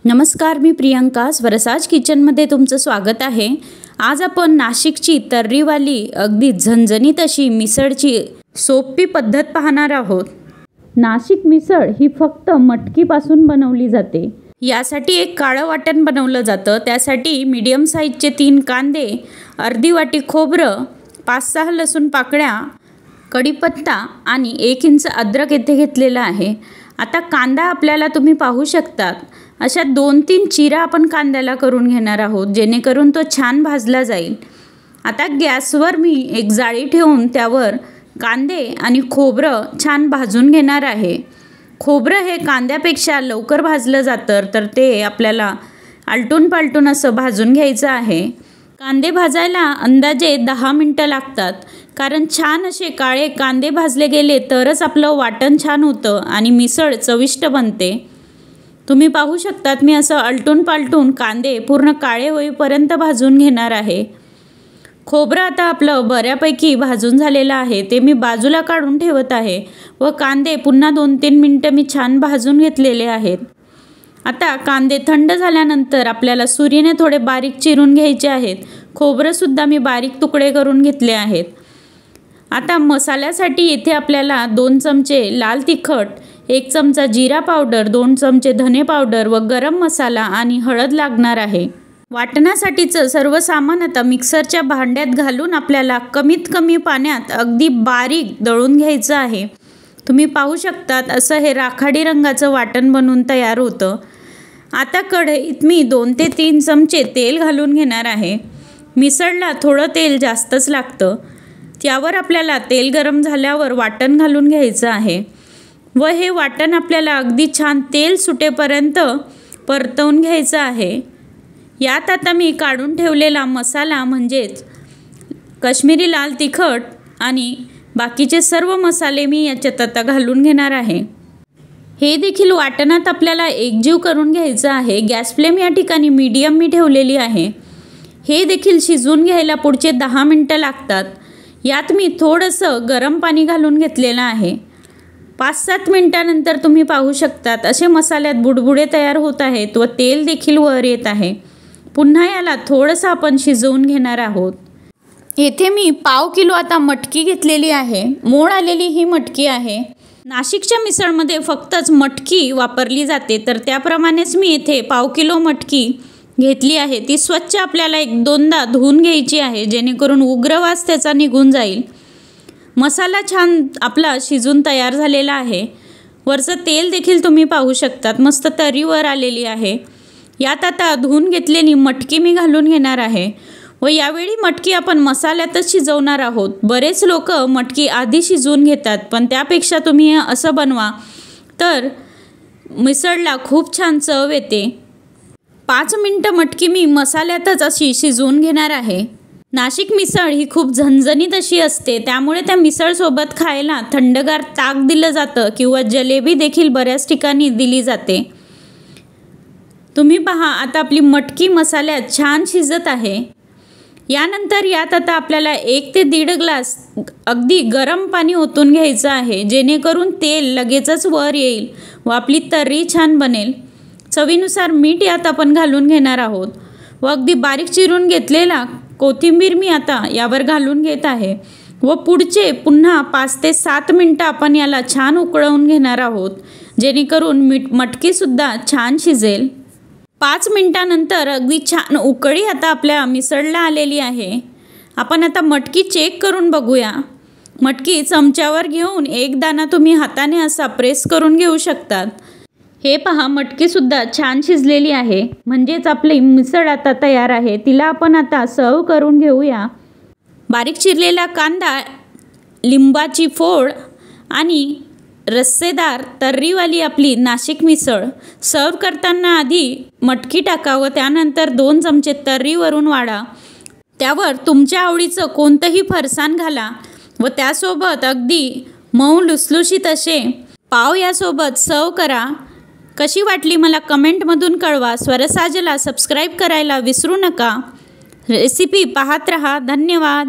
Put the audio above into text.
नमस्कार, मी प्रियंका स्वरसाज किचनमध्ये तुमचं स्वागत आहे। आज आपण नाशिकची तर्रीवाली अगदी झणझणीत अशी मिसळची सोपी पद्धत पाहणार आहोत। नाशिक मिसळ ही फक्त मटकीपासून बनवली जाते। यासाठी एक काळं वाटण बनवलं जातं। त्यासाठी मीडियम साईजचे 3 कांदे, अर्धी वाटी खोबरं, 5-6 लसूण पाकळ्या, कढीपत्ता आणि 1 इंच अद्रक येथे घेतलेला आहे। आता कांदा आपल्याला तुम्ही पाहू शकता अशा 2-3 चिरा आपण कांद्याला करून घेणार आहोत, जेणेकरून तो छान भाजला जाईल। आता गॅसवर मी एक जाळी ठेवून त्यावर कांदे आणि खोबरं छान भाजून घेणार आहे। खोबरं हे कांद्यापेक्षा लवकर भाजलं जातं, तर ते आपल्याला आलटून पालटून असं भाजून घ्यायचं आहे। कांदे भाजायला अंदाजे 10 मिनिटं लागतात, कारण छान असे काळे कांदे भाजले गेले तरच आपलं वाटण छान होतं आणि मिसळ चविष्ट बनते। तुम्ही पाहू शकतात मी असं आलटून पालटून कांदे पूर्ण काळे होईपर्यंत भाजून घेणार आहे। खोबरं आता आपलं बऱ्यापैकी भाजून झालेलं आहे, ते मी बाजूला काढून ठेवत आहे व कांदे पुन्हा 2-3 मिनिटं मी छान भाजून घेतलेले आहेत। आता कांदे थंड झाल्यानंतर आपल्याला सुरीने थोडे बारीक चिरून घ्यायचे आहेत। खोबरंसुद्धा मी बारीक तुकडे करून घेतले आहेत। आता मसाल्यासाठी इथे आपल्याला 2 चमचे लाल तिखट, 1 चमचा जिरा पावडर, 2 चमचे धने पावडर व गरम मसाला आणि हळद लागणार आहे। वाटणासाठीचं सर्व सामान आता मिक्सरच्या भांड्यात घालून आपल्याला कमीत कमी पाण्यात अगदी बारीक दळून घ्यायचं आहे। तुम्ही पाहू शकतात असं हे राखाडी रंगाचं वाटण बनवून तयार होतं। आता कढईत मी 2 ते 3 चमचे तेल घालून घेणार आहे। मिसळला थोडं तेल जास्तच लागतं। त्यावर आपल्याला तेल गरम झाल्यावर वाटण घालून घ्यायचं आहे व हे वाटण आपल्याला अगदी छान तेल सुटेपर्यंत परतवून घ्यायचं आहे। यात आता मी काढून ठेवलेला मसाला म्हणजेच काश्मीरी लाल तिखट आणि बाकीचे सर्व मसाले मी याच्यात आता घालून घेणार आहे। हे देखील वाटणात आपल्याला एकजीव करून घ्यायचं आहे। गॅस फ्लेम या ठिकाणी मीडियम मी ठेवलेली आहे। हे देखील शिजवून घ्यायला पुढचे 10 मिनिटं लागतात। यात मी थोडंसं गरम पाणी घालून घेतलेलं आहे। 5-7 मिनिटानंतर तुम्ही पाहू शकतात असे मसाल्यात बुडबुडे तयार होत आहेत व तेल देखील वर येत आहे। पुन्हा याला थोडंसं आपण शिजवून घेणार आहोत। येथे मी पाव किलो आता मटकी घेतलेली आहे। मोड आलेली ही मटकी आहे। नाशिकच्या मिसळमध्ये फक्तच मटकी वापरली जाते, तर त्याप्रमाणेच मी येथे पाव किलो मटकी घेतली आहे। ती स्वच्छ आपल्याला 1-2दा धुवून घ्यायची आहे, जेणेकरून उग्रवास त्याचा निघून जाईल। मसाला छान आपला शिजून तयार झालेला आहे। वरचं तेल देखील तुम्ही पाहू शकतात मस्त तरीवर आलेली आहे। यात आता धुवून घेतलेली मटकी मी घालून घेणार आहे व यावेळी मटकी आपण मसाल्यातच शिजवणार आहोत। बरेच लोक मटकी आधी शिजवून घेतात, पण त्यापेक्षा तुम्ही असं बनवा तर मिसळला खूप छान चव येते। 5 मिनिटं मटकी मी मसाल्यातच अशी शिजवून घेणार आहे। नाशिक मिसळ ही खूप झणझणीत अशी असते, त्यामुळे त्या मिसळसोबत खायला थंडगार ताक दिलं जातं किंवा जलेबी देखील बऱ्याच ठिकाणी दिली जाते। तुम्ही पहा आता आपली मटकी मसाल्यात छान शिजत आहे। यानंतर यात आता आपल्याला 1 ते 1.5 ग्लास अगदी गरम पाणी ओतून घ्यायचं आहे, जेणेकरून तेल लगेचच वर येईल व आपली तर्री छान बनेल। चवीनुसार मीठ यात आपण घालून घेणार आहोत व अगदी बारीक चिरून घेतलेला कोथिंबीर मी आता यावर घालून घेत आहे व पुढचे पुन्हा 5 ते 7 मिनिटं आपण याला छान उकळवून घेणार आहोत, जेणेकरून मटकीसुद्धा छान शिजेल। 5 मिनिटानंतर अगदी छान उकळी आता आपल्या मिसळला आलेली आहे। आपण आता मटकी चेक करून बघूया। मटकी चमच्यावर घेऊन एक दाणा तुम्ही हाताने असा प्रेस करून घेऊ शकतात। हे पहा मटकीसुद्धा छान शिजलेली आहे, म्हणजेच आपली मिसळ आता तयार आहे। तिला आपण आता सर्व करून घेऊया। बारीक चिरलेला कांदा, लिंबाची फोड आणि रस्सेदार तर्रीवाली आपली नाशिक मिसळ। सर्व करताना आधी मटकी टाका व त्यानंतर 2 चमचे तर्री वरून वाढा। त्यावर तुमच्या आवडीचं कोणतंही फरसाण घाला व त्यासोबत अगदी मऊ लुसलुशीत असे पाव यासोबत सर्व करा। कशी वाटली मला कमेंटमधून कळवा। स्वरसाजला सबस्क्राईब करायला विसरू नका। रेसिपी पाहत रहा। धन्यवाद।